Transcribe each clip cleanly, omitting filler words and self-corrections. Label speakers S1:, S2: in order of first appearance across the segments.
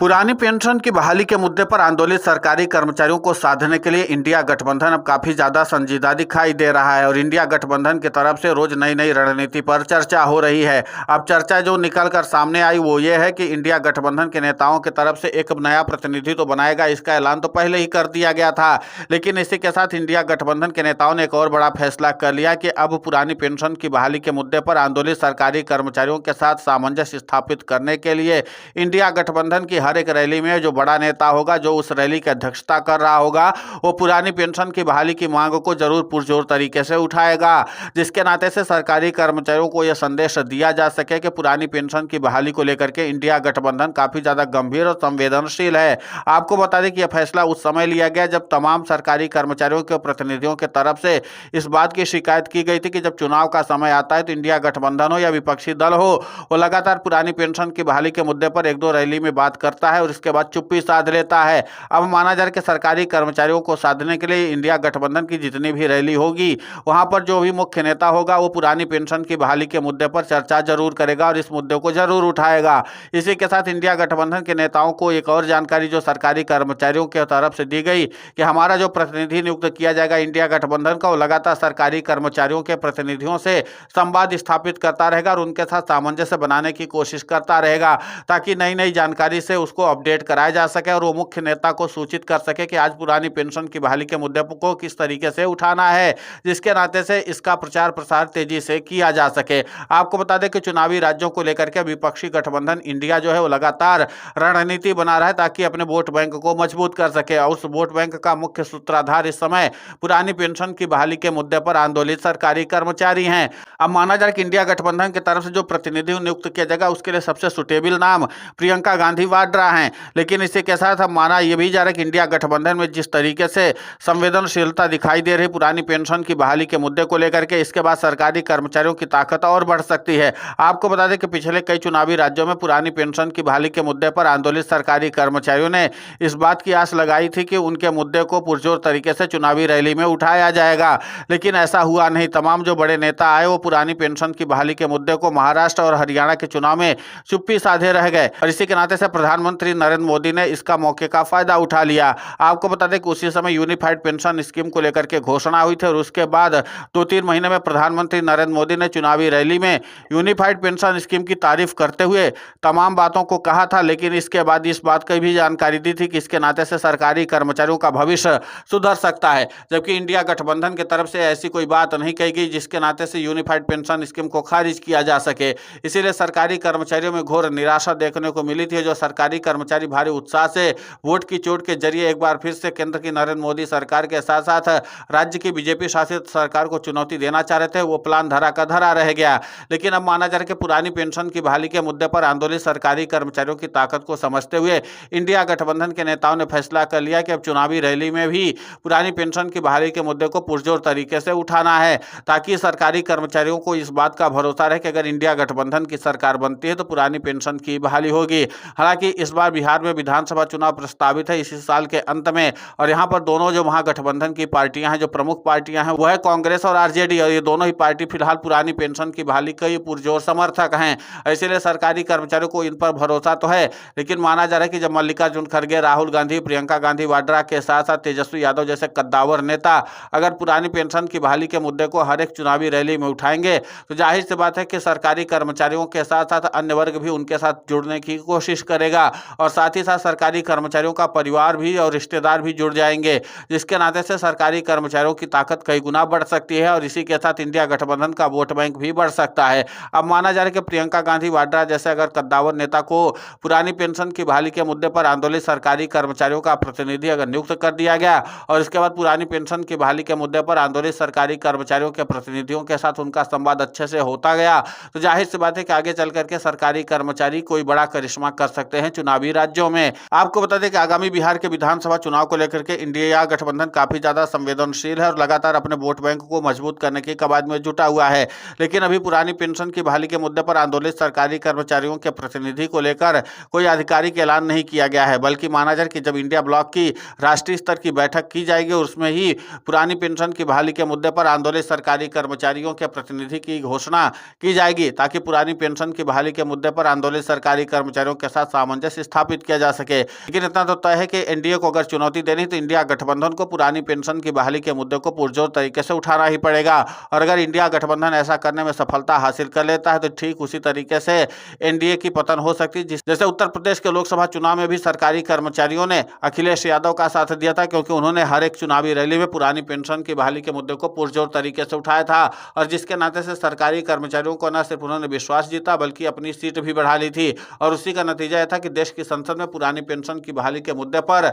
S1: पुरानी पेंशन की बहाली के मुद्दे पर आंदोलित सरकारी कर्मचारियों को साधने के लिए इंडिया गठबंधन अब काफी ज्यादा संजीदा दिखाई दे रहा है और इंडिया गठबंधन की तरफ से रोज नई नई रणनीति पर चर्चा हो रही है। अब चर्चा जो निकल कर सामने आई वो ये है कि इंडिया गठबंधन के नेताओं की तरफ से एक नया प्रतिनिधि तो बनाएगा, इसका ऐलान तो पहले ही कर दिया गया था। लेकिन इसी के साथ इंडिया गठबंधन के नेताओं ने एक और बड़ा फैसला कर लिया कि अब पुरानी पेंशन की बहाली के मुद्दे पर आंदोलित सरकारी कर्मचारियों के साथ सामंजस्य स्थापित करने के लिए इंडिया गठबंधन की हर एक रैली में जो बड़ा नेता होगा, जो उस रैली की अध्यक्षता कर रहा होगा, वो पुरानी पेंशन की बहाली की मांग को जरूर पुरजोर तरीके से उठाएगा, जिसके नाते से सरकारी कर्मचारियों को यह संदेश दिया जा सके कि पुरानी पेंशन की बहाली को लेकर के इंडिया गठबंधन काफी ज्यादा गंभीर और संवेदनशील है। आपको बता दें कि यह फैसला उस समय लिया गया जब तमाम सरकारी कर्मचारियों के प्रतिनिधियों की तरफ से इस बात की शिकायत की गई थी कि जब चुनाव का समय आता है तो इंडिया गठबंधन हो या विपक्षी दल हो, वो लगातार पुरानी पेंशन की बहाली के मुद्दे पर एक दो रैली में बात करता है और इसके बाद चुप्पी साध लेता है। अब माना जा रहा है कि सरकारी कर्मचारियों को साधने के लिए इंडिया गठबंधन की जितनी भी रैली होगी, वहां पर जो भी मुख्य नेता होगा वो पुरानी पेंशन की बहाली के मुद्दे पर चर्चा जरूर करेगा और इस मुद्दे को जरूर उठाएगा। इसी के साथ इंडिया गठबंधन के नेताओं को एक और जानकारी जो सरकारी कर्मचारियों की तरफ से दी गई कि हमारा जो प्रतिनिधि नियुक्त किया जाएगा इंडिया गठबंधन का, वो लगातार सरकारी कर्मचारियों के प्रतिनिधियों से संवाद स्थापित करता रहेगा और उनके साथ सामंजस्य बनाने की कोशिश करता रहेगा ताकि नई नई जानकारी से उसको अपडेट कराया जा सके और वो मुख्य नेता को सूचित कर सके कि आज पुरानी पेंशन की बहाली के मुद्दे को किस तरीके से उठाना है, जिसके नाते से इसका प्रचार प्रसार तेजी से किया जा सके। आपको बता दें कि चुनावी राज्यों को लेकर के विपक्षी गठबंधन इंडिया जो है वो लगातार रणनीति बना रहा है ताकि अपने वोट बैंक को मजबूत कर सके और उस वोट बैंक का मुख्य सूत्रधार इस समय पुरानी पेंशन की बहाली के मुद्दे पर आंदोलित सरकारी कर्मचारी हैं। अब माना जा रहा है कि इंडिया गठबंधन की तरफ से जो प्रतिनिधि नियुक्त किया जाएगा उसके लिए सबसे सुटेबल नाम प्रियंका गांधी वाड्रा हैं। लेकिन इसी के साथ अब माना यह भी जा रहा है कि इंडिया गठबंधन में जिस तरीके से संवेदनशीलता दिखाई दे रही पुरानी पेंशन की बहाली के मुद्दे को लेकर के, इसके बाद सरकारी कर्मचारियों की ताकत और बढ़ सकती है। आपको बता दें कि पिछले कई चुनावी राज्यों में पुरानी पेंशन की बहाली के मुद्दे पर आंदोलित सरकारी कर्मचारियों ने इस बात की आस लगाई थी कि उनके मुद्दे को पुरजोर तरीके से चुनावी रैली में उठाया जाएगा, लेकिन ऐसा हुआ नहीं। तमाम जो बड़े नेता आए वो पुरानी पेंशन की बहाली के मुद्दे को महाराष्ट्र और हरियाणा के चुनाव में चुप्पी साधे रह गए और इसी के नाते से प्रधानमंत्री नरेंद्र मोदी ने इसका मौके का फायदा उठा लिया। आपको बता दें कि उसी समय यूनिफाइड पेंशन स्कीम को लेकर के घोषणा हुई थी और उसके बाद 2-3 महीने में प्रधानमंत्री नरेंद्र मोदी ने चुनावी रैली में यूनिफाइड पेंशन स्कीम की तारीफ करते हुए तमाम बातों को कहा था, लेकिन इसके बाद इस बात की भी जानकारी दी थी कि इसके नाते से सरकारी कर्मचारियों का भविष्य सुधर सकता है, जबकि इंडिया गठबंधन की तरफ से ऐसी कोई बात नहीं कही गई जिसके नाते से यूनिफाइड पेंशन स्कीम को खारिज किया जा सके। इसीलिए सरकारी कर्मचारियों में घोर निराशा देखने को मिली थी। जो सरकारी कर्मचारी भारी उत्साह से वोट की चोट के जरिए एक बार फिर से केंद्र की नरेंद्र मोदी सरकार के साथ साथ राज्य की बीजेपी शासित सरकार को चुनौती देना चाह रहे थे, वो प्लान धरा का धरा रह गया। लेकिन अब माना जा रहा है कि पुरानी पेंशन की बहाली के मुद्दे पर आंदोलित सरकारी कर्मचारियों की ताकत को समझते हुए इंडिया गठबंधन के नेताओं ने फैसला कर लिया कि अब चुनावी रैली में भी पुरानी पेंशन की बहाली के मुद्दे को पुरजोर तरीके से उठाना है ताकि सरकारी कर्मचारियों को इस बात का भरोसा रहे कि अगर इंडिया गठबंधन की सरकार बनती है तो पुरानी पेंशन की बहाली होगी। हालांकि इस बार बिहार में विधानसभा चुनाव प्रस्तावित है इसी साल के अंत में और यहाँ पर दोनों जो महागठबंधन की पार्टियां हैं, जो प्रमुख पार्टियां हैं, वह है कांग्रेस और आरजेडी और ये दोनों ही पार्टी फिलहाल पुरानी पेंशन की बहाली के ही पुरजोर समर्थक हैं। इसीलिए सरकारी कर्मचारियों को इन पर भरोसा तो है, लेकिन माना जा रहा है कि जब मल्लिकार्जुन खड़गे, राहुल गांधी, प्रियंका गांधी वाड्रा के साथ साथ तेजस्वी यादव जैसे कद्दावर नेता अगर पुरानी पेंशन की बहाली के मुद्दे को हर एक चुनावी रैली में उठाएंगे तो जाहिर सी बात है कि सरकारी कर्मचारियों के साथ साथ अन्य वर्ग भी उनके साथ जुड़ने की कोशिश करेगा और साथ ही साथ सरकारी कर्मचारियों का परिवार भी और रिश्तेदार भी जुड़ जाएंगे, जिसके नाते से सरकारी कर्मचारियों की ताकत कई गुना बढ़ सकती है और इसी के साथ इंडिया गठबंधन का वोट बैंक भी बढ़ सकता है। अब माना जा रहा है कि प्रियंका गांधी वाड्रा जैसे अगर कद्दावर नेता को पुरानी पेंशन की बहाली के मुद्दे पर आंदोलित सरकारी कर्मचारियों का प्रतिनिधि अगर नियुक्त कर दिया गया और इसके बाद पुरानी पेंशन की बहाली के मुद्दे पर आंदोलित सरकारी कर्मचारियों के प्रतिनिधियों के साथ उनका संवाद अच्छे से होता गया तो जाहिर सी बात है कि आगे चल करके सरकारी कर्मचारी कोई बड़ा करिश्मा कर सकते हैं चुनावी राज्यों में। आपको बता दें कि आगामी बिहार के विधानसभा चुनाव को लेकर के इंडिया गठबंधन काफी ज्यादा संवेदनशील है और लगातार अपने वोट बैंक को मजबूत करने की कवायद में जुटा हुआ है। लेकिन अभी पुरानी पेंशन की बहाली के मुद्दे पर आंदोलित सरकारी कर्मचारियों के प्रतिनिधि को लेकर कोई आधिकारिक ऐलान नहीं किया गया है, बल्कि माना जाए कि जब इंडिया ब्लॉक की राष्ट्रीय स्तर की बैठक की जाएगी उसमें ही पुरानी पेंशन की बहाली के मुद्दे पर आंदोलित सरकारी कर्मचारियों के प्रतिनिधि की घोषणा की जाएगी ताकि पुरानी पेंशन की बहाली के मुद्दे पर आंदोलित सरकारी कर्मचारियों के साथ सामंजस्य सामंजस्य स्थापित किया जा सके। लेकिन इतना तो तय है कि एनडीए को अगर चुनौती देनी तो इंडिया गठबंधन को पुरानी पेंशन की बहाली के मुद्दे को पुरजोर तरीके से उठाना ही पड़ेगा। और अगर इंडिया गठबंधन ऐसा करने में सफलता हासिल कर लेता है तो ठीक उसी तरीके से एनडीए की पतन हो सकती है। जैसे उत्तर प्रदेश के लोकसभा चुनाव में भी सरकारी कर्मचारियों ने अखिलेश यादव का साथ दिया था, क्योंकि उन्होंने हर एक चुनावी रैली में पुरानी पेंशन की बहाली के मुद्दे को पुरजोर तरीके से उठाया था। और जिसके नाते से सरकारी कर्मचारियों को न सिर्फ उन्होंने विश्वास जीता बल्कि अपनी सीट भी बढ़ा ली थी। और उसी का नतीजा यह था कि देश की संसद में पुरानी पेंशन की बहाली के मुद्दे पर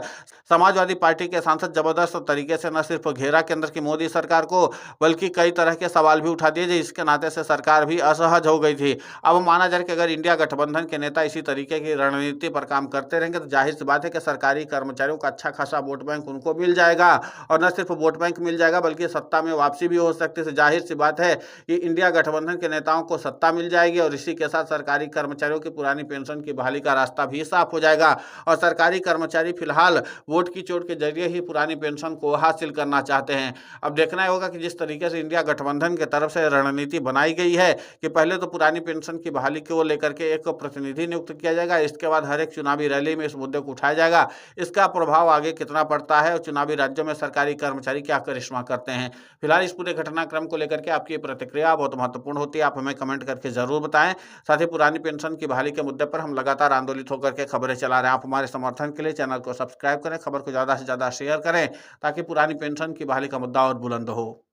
S1: समाजवादी पार्टी के सांसद जबरदस्त तरीके से न सिर्फ घेरा केंद्र की मोदी सरकार को बल्कि कई तरह के सवाल भी उठा दिए, जिसके नाते से सरकार भी असहज हो गई थी। अब माना जाए कि अगर इंडिया गठबंधन के नेता इसी तरीके की रणनीति पर काम करते रहेंगे तो जाहिर सी बात है कि सरकारी कर्मचारियों का अच्छा खासा वोट बैंक उनको मिल जाएगा। और न सिर्फ वोट बैंक मिल जाएगा बल्कि सत्ता में वापसी भी हो सकती है। जाहिर सी बात है कि इंडिया गठबंधन के नेताओं को सत्ता मिल जाएगी और इसी के साथ सरकारी कर्मचारियों की पुरानी पेंशन की बहाली का रास्ता भी साफ हो जाएगा। और सरकारी कर्मचारी फिलहाल वोट की चोट के जरिए ही पुरानी पेंशन को हासिल करना चाहते हैं। अब देखना होगा कि जिस तरीके से इंडिया गठबंधन की तरफ से रणनीति बनाई गई है कि पहले तो पुरानी पेंशन की बहाली को लेकर के एक प्रतिनिधि नियुक्त किया जाएगा, इसके बाद हर एक चुनावी रैली में इस मुद्दे को उठाया जाएगा। इसका प्रभाव आगे कितना पड़ता है और चुनावी राज्यों में सरकारी कर्मचारी क्या करिश्मा करते हैं। फिलहाल इस पूरे घटनाक्रम को लेकर के आपकी प्रतिक्रिया बहुत महत्वपूर्ण होती है, आप हमें कमेंट करके जरूर बताएं। साथ ही पुरानी पेंशन की बहाली के मुद्दे पर हम लगातार आंदोलित होकर के खबरें चला रहे हैं। आप हमारे समर्थन के लिए चैनल को सब्सक्राइब करें, खबर को ज्यादा से ज्यादा शेयर करें ताकि पुरानी पेंशन की बहाली का मुद्दा और बुलंद हो।